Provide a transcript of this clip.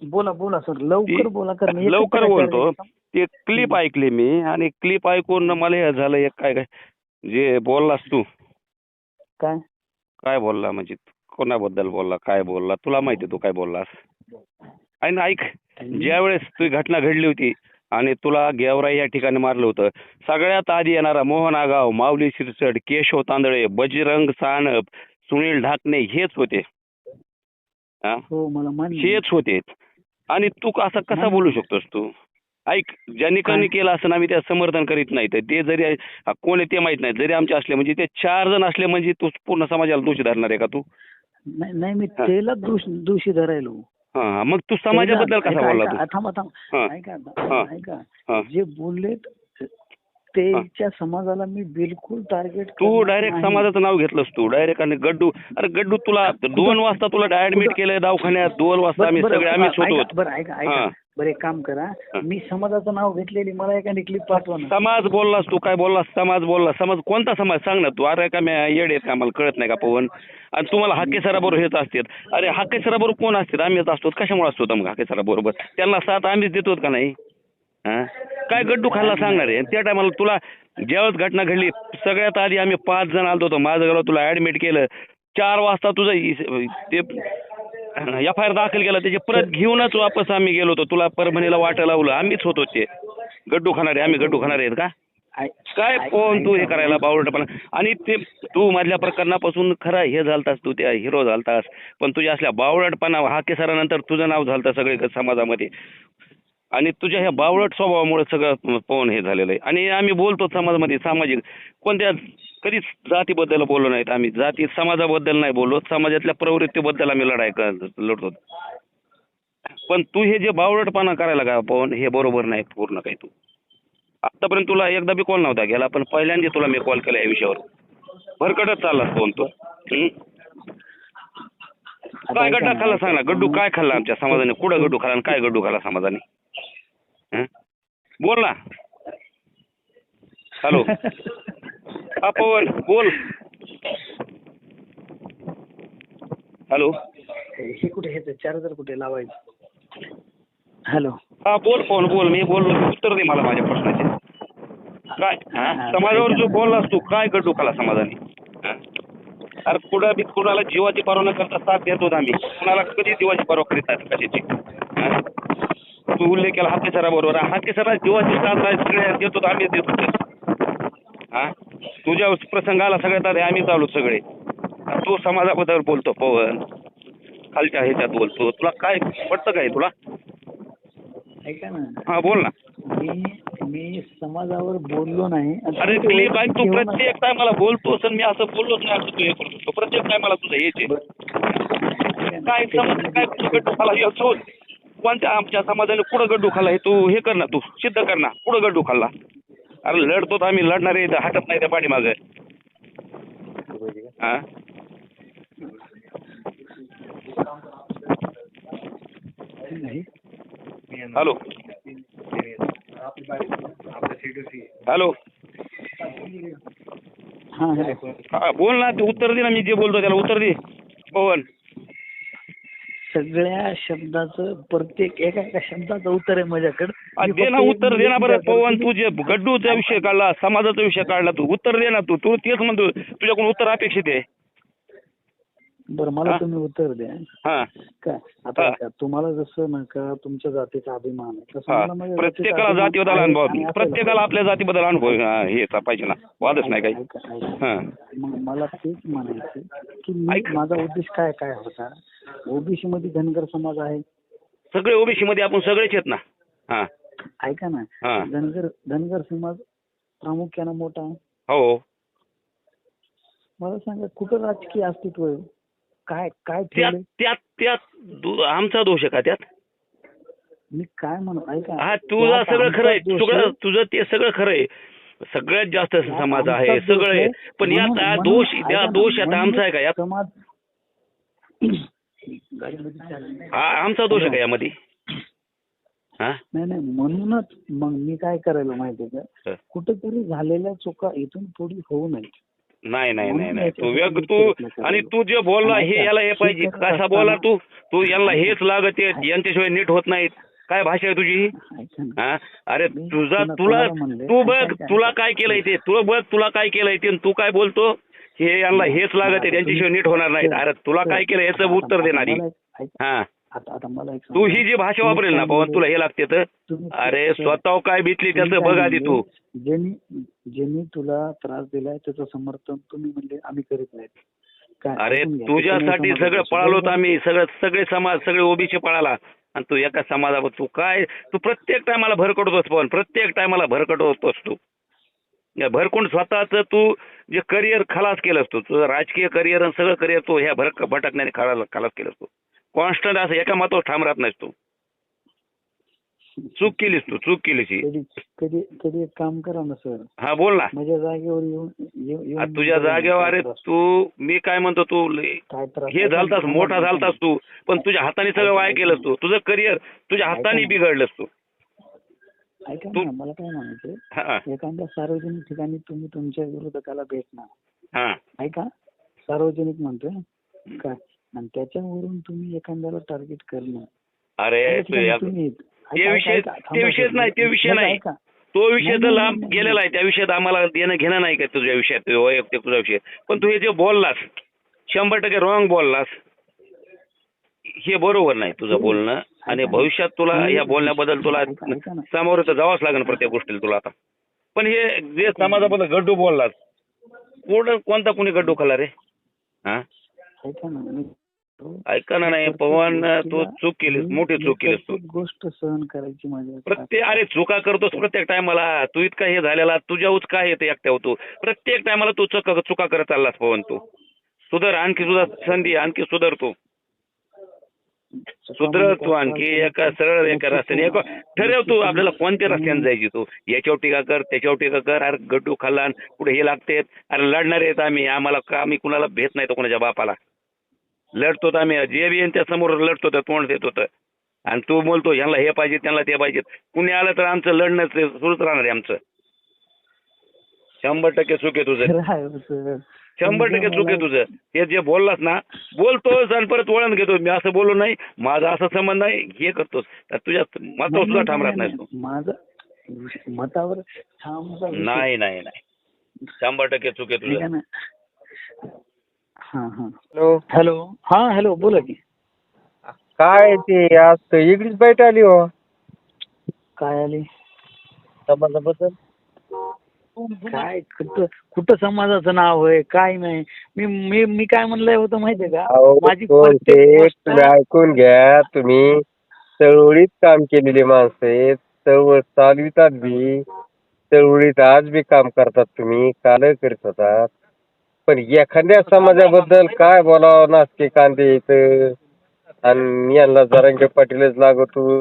बोला बोला सर, लवकर बोला. कारण एकच लवकर जरा बोलतो. charge ते क्लिप ऐकली मी आणि क्लिप ऐकून मला हे झालं एक काय काय जे बोललास तू काय काय बोलला म्हणजे कोणाबद्दल बोलला काय बोलला तुला माहिती तू काय बोललास. आणि ऐक ज्यावेळेस ती घटना घडली होती आणि तुला गेवराई या ठिकाणी मारलं होतं सगळ्यात आधी येणारा मोहन आगाव, माऊली शिरसट, केशव तांदळे, बजरंग सानप, सुनील ढाकणे हेच होते. हा? हो मला मान्य आहे. हेच होते. आणि तू असं कसा बोलू शकतोस तू. ऐक ज्यांनी कोणी केलं असं आम्ही त्या समर्थन करीत नाही. तर ते जरी कोण आहे ते माहित नाही जरी आमचे असले म्हणजे ते 4 जण असले म्हणजे तू पूर्ण समाजाला दोषी धरणार आहे का तू. नाही नाही, मी त्याला दोषी धरायलो. हा मग तू समाजाबद्दल कसा बोलला तू. थांबा हा. थांबा, ऐका हा. ऐका. जे बोललेत त्याच्या समाजाला मी बिलकुल टार्गेट. तू डायरेक्ट समाजाचं नाव घेतलंस तू डायरेक्ट. आणि गड्डू अरे गड्डू तुला 2 वाजता तुला ऍडमिट केलंय दवाखान्यात. 2 वाजता आम्ही सगळे आम्हीच होतो. बरं ऐका बरं, एक काम करा, मी समाजाचं नाव घेतलेली मला एखादी क्लिप पाठवा ना. समाज बोललास तू काय बोललास. समाज बोलला. समाज कोणता समाज सांग ना तू. अरे का मी येड आहेत का मला कळत नाही का पवन. आणि तुम्हाला हाके सराबरोबर हेच असतात. अरे हाके सराबरोबर कोण असतात आम्हीच असतो. कशामुळे असतो मग हाके सराबरोबर. त्यांना साथ आम्हीच देतो का नाही. हा काय गड्डू खाल्ला सांगणार आहे. त्या टायमाला तुला ज्यावेळेस घटना घडली सगळ्यात आधी आम्ही 5 जण आलो होतो. माझं गेलो तुला ऍडमिट केलं. 4 वाजता तुझं ते FIR दाखल केला त्याची परत घेऊनच वापस आम्ही गेलो होतो. तुला परभणीला वाटा लावलं आम्हीच होतो. ते गड्डू खाणारे आम्ही गड्डू खाणारे आहेत का काय कोण तू हे करायला बावळटपणा. आणि ते तू मधल्या प्रकरणापासून खरा हे झालतास तू त्या हिरो झालतास. पण तुझ्या असल्या बावळटपणा हाके सरानंतर तुझं नाव झालतं सगळे समाजामध्ये. आणि तुझ्या ह्या बावळट स्वभावामुळे सगळं पवन हे झालेलं आहे. आणि आम्ही बोलतो समाजामध्ये सामाजिक कोणत्या कधीच जातीबद्दल बोललो नाहीत आम्ही. जाती समाजाबद्दल नाही बोललो. समाजातल्या प्रवृत्तीबद्दल आम्ही लढतो. पण तू हे जे बावळटपणा करायला का पवन हे बरोबर नाही पूर्ण काही. तू आतापर्यंत तुला एकदा बी कॉल नव्हता गेला पण पहिल्यांदा तुला मी कॉल केला या विषयावर. भरकटच चाललास पवन तू. काय गड्डा खाल्ला सांग ना. गड्डू काय खाल्ला आमच्या समाजाने. कुठं गड्डू खाल्ला आणि काय गड्डू खाल्ला समाजाने. बोल ना. हॅलो हा पवन बोल. हॅलो हे कुठे हे चार्जर कुठे लावायचं. हॅलो हा बोल पवन बोल. मी बोललो उत्तर दे मला माझ्या प्रश्नाचे. काय समाजावर जो बोललास तू काय गड्डू खाल्ला समाजाने. अरे कुठं बी कुणाला जीवाची पर्वा न करता साथ देतो आम्ही. कुणाला कधी जीवाची पर्वा करीत नाही कशाची. तू उल्लेख केला हाके सराबरोबर. हाके सरा जीवाची साथ सगळे देतो आम्ही देतो. हा तुझ्या प्रसंगाला सगळ्यात आधी आम्ही चालू सगळे. तू समाजाबद्दल बोलतो पवन खालच्या ह्याच्यात बोलतो. तुला काय पटतं काय तुला. ऐका ना. हा बोल ना. मी समाजावर बोललो नाही. अरे क्लिप ऐक तू प्रत्येक टायमाला बोलतोस आणि मी असं बोललोच नाही असं तू हे करतो. प्रत्येक टायमाला तुझं यायचे काय समज काय गड्डू खाला हे शोध. कोणत्या आमच्या समाजाने कुठं गड्डू खाल्ला हे तू हे कर ना. तू सिद्ध कर ना कुठं गड्डू खाल्ला. अरे लढतो तर आम्ही लढणारे हटत नाही त्या पाठीमागे. हा हॅलो हॅलो हा बोल ना. ते उत्तर दे ना. मी जे बोलतो त्याला उत्तर दे पवन. सगळ्या शब्दाचं प्रत्येक एका शब्दाचं उत्तर आहे माझ्याकडे. दे ना उत्तर दे ना बरं पवन. तू जे गड्डूचा विषय काढला समाजाचा विषय काढला तू उत्तर दे ना. तू तेच म्हणतो तुझ्याकडून उत्तर अपेक्षित आहे. बरं मला तुम्ही उत्तर द्या. काय आता तुम्हाला जसं नका तुमच्या जातीचा अभिमान आहे तसं मला माझ्या प्रत्येकाला जातीबद्दल अनुभव. प्रत्येकाला आपल्या जातीबद्दल अनुभव हे पाहिजे ना. वादच नाही काही. मग मला तेच म्हणायचं की माझा उद्देश काय काय होता. ओबीसी मध्ये धनगर समाज आहे. सगळे ओबीसी मध्ये आपण सगळेच आहेत ना. ऐका ना. धनगर समाज प्रामुख्याने मोठा आहे. हो मला सांगा कुठं राजकीय अस्तित्व आहे. काय काय त्यात आमचा दोष आहे का त्यात. मी काय म्हणू ऐका. हा तुझं सगळं खरं आहे. तुझं ते सगळं खरं आहे. सगळ्यात जास्त समाज आहे सगळे. पण यात दोष आता आमचा आहे का यात. आमचा दोष आहे का यामध्ये. नाही म्हणूनच मग मी काय करायला माहितीये का कुठेतरी झालेल्या चुका इथून पुढे होऊ नये. नाही नाही नाही म्हणून नाही तू याच्यासाठी तू प्रयत्न करायला. आणि तू जे बोलला आणि हे ऐका, याला हे पाहिजे हे करत कसा बोला असताना- तू यांना हेच लागत आहे यांच्याशिवाय नीट होत नाहीत. काय भाषा आहे तुझी ही? ऐका ना. हा अरे मी तुला कोणाला म्हणले? तू ऐका, बघ ऐका, तुला ऐका. काय केलंय ते तू बघ तुला काय केलंय ते आणि तू काय बोलतो हे यांना हेच लागत आहे त्यांच्याशिवाय नीट होणार नाहीत. अरे तुला काय केलं याचं उत्तर देणारी हा आता मला एक तू सांगा. ही जी भाषा वापरेल ना पवन तुला हे लागते तर अरे स्वतः काय बितली त्याचं बघ आधी तू. ज्यांनी तुला त्रास दिलाय त्याचं समर्थन तुम्ही म्हणले आम्ही करीत नाहीत. काय अरे ऐकून घ्या. तुझ्यासाठी तुम्ही सगळं समाजापासून पळालो बरोबर? आम्ही सगळे समाज सगळे ओबीसी पळाला आणि तू एका समाजावर तू प्रत्येक टायमाला भरकटतोस पवन प्रत्येक टायमाला भरकटतोस तू भरकून स्वतःच तू जे करिअर खलास केलंस तुझं राजकीय करिअर आणि सगळं करिअर तू ह्या भटकण्याने खलास केलंस तू कॉन्स्टंट असं एका मातावर ठाम राहत नाहीस तू चूक केलीस ही. कधी एक काम करा ना सर. हा बोल ना. माझ्या जागेवर येऊन तुझ्या जागेवर अरे तू मी काय म्हणतो तू काय त्रास हे झालतास मोठा झालतास तू पण तुझ्या हाताने सगळं वाया केलंस तू तुझं करिअर तुझ्या हाताने बिघडलंस तू. ऐका ना मला काय म्हणायचं एखाद्या सार्वजनिक ठिकाणी तुम्ही तुमच्या विरोधकाला भेटणार ऐका सार्वजनिक म्हणतोय काय आणि त्याच्यावरून तुम्ही एखाद्याला टार्गेट करणं अरे ते विषयच नाही ते विषय नाही तो विषय तर लांब गेलेला आहे त्या विषयात आम्हाला देणं घेणं नाही का तुझ्या विषयात वैयक्तिक तुझा विषय पण तू हे जे बोललास 100% रॉंग बोललास हे बरोबर नाही तुझं बोलणं आणि भविष्यात तुला या बोलण्याबद्दल तुला समोर तर जावंच लागेल प्रत्येक गोष्टीला तुला आता. पण हे जे समाजाबद्दल गड्डू बोललास कोणता कुणी गड्डू खाल्ला रे हा ऐका ना नाही पवन तू चूक केलीस मोठी चूक केलीस तू गोष्ट सहन करायची प्रत्येक अरे चुका करतोस प्रत्येक टायमाला तू इतका हे झालेला तुझ्याहूच काय येते एकट्या होतो प्रत्येक टायमाला तू चुका करत चाललास पवन तू सुधार आणखी सुद्धा संधी आणखी सुधार तू आणखी एका सरळ एका रस्त्याने ठरव तू आपल्याला कोणत्या रस्त्याने जायची तू याच्यावर टीका कर त्याच्यावर टीका कर अरे गड्डू खाल्ला पुढे हे लागते अरे लढणार आहेत आम्ही कुणाला भेट नाही तो कोणाच्या बापाला लढतो आम्ही जे बी त्या समोर लढतो तर तोंड देत होतं आणि तू बोलतो ह्यांना हे पाहिजे त्यांना ते पाहिजे कुणी आलं तर आमचं लढणं सुरूच राहणार आहे आमचं 100% चूक आहे तुझं 100% चूक आहे तुझं हे जे बोललास ना बोलतोस आणि परत वळण घेतो मी असं बोललो नाही माझा असा संबंध नाही हे करतोस तुझ्या मतावर सुद्धा ठाम राहत नाही तू माझं मतावर नाही 100% चूक आहे तुझं. हॅलो हॅलो बोला की काय ते आज इकडेच बैठ आली हो काय आली समाजाबद्दल काय कुठं समाजाचं नाव आहे काय नाही मी काय म्हणलंय होतं माहितीये का माझी तुम्ही ऐकून घ्या तुम्ही चळवळीत काम केलेली माणसं आहेत चळवळ चालवितात बी चळवळीत आज बी काम करतात तुम्ही काल करीत होतात पण एखाद्या समाजाबद्दल काय बोलावं नाचके कांदे येत आणि यांना जरांगे पाटीलच लागतो